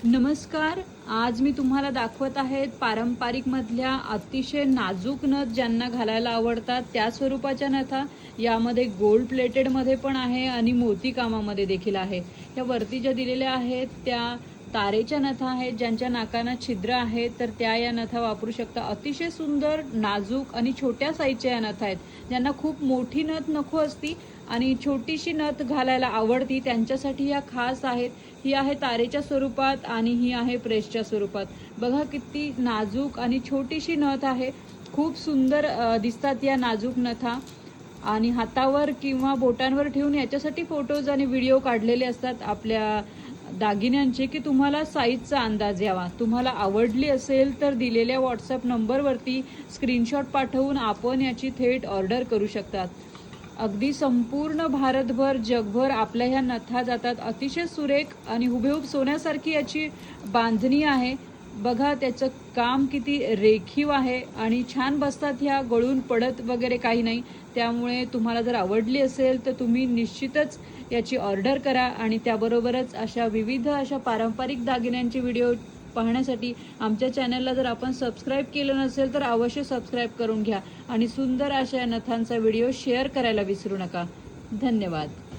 नमस्कार. आज मी तुम्हाला दाखवत आहे पारंपरिक मधल्या अतिशय नाजूक नथ ज्यांना घालायला आवडतात त्या स्वरूपाच्या नथा. यामध्ये गोल्ड प्लेटेड मध्ये पण आहे आणि मोती कामामध्ये देखील आहे. या वरती ज्या दिलेल्या आहेत त्या तारेच्या नथा आहेत, ज्यांच्या नाकांना छिद्र आहेत, तर त्या या नथा वापरू शकता. अतिशय सुंदर, नाजूक आणि छोट्या साईजच्या या नथा आहेत. ज्यांना खूप मोठी नथ नको असती आणि छोटीशी नथ घालायला आवडती त्यांच्यासाठी या खास आहेत. ही आहे तारेच्या स्वरूपात आणि ही आहे प्रेसच्या स्वरूपात. बघा किती नाजूक आणि छोटीशी नथ आहे. खूप सुंदर दिसतात या नाजूक नथा आणि हातावर किंवा बोटांवर ठेवून याच्यासाठी फोटोज आणि व्हिडिओ काढलेले असतात आपल्या दागिन्यांचे की तुम्हाला साईजचा अंदाज यावा. तुम्हाला आवडली असेल तर दिलेल्या व्हॉट्सअप नंबरवरती स्क्रीनशॉट पाठवून आपण याची थेट ऑर्डर करू शकतात. अगदी संपूर्ण भारतभर, जगभर आपल्या ह्या नथा जातात. अतिशय सुरेख आणि हुबेहूब सोन्यासारखी याची बांधणी आहे. बघा त्याचं काम किती रेखीव आहे आणि छान बसतात. ह्या गळून पडत वगैरे काही नाही. त्यामुळे तुम्हाला जर आवडली असेल तर तुम्ही निश्चितच याची ऑर्डर करा आणि त्याबरोबरच अशा विविध अशा पारंपरिक दागिन्यांचे व्हिडिओ पाहण्यासाठी आमच्या चॅनलला जर आपण सबस्क्राईब केलं नसेल तर अवश्य सबस्क्राईब करून घ्या आणि सुंदर अशा नथांचा व्हिडिओ शेअर करायला विसरू नका. धन्यवाद.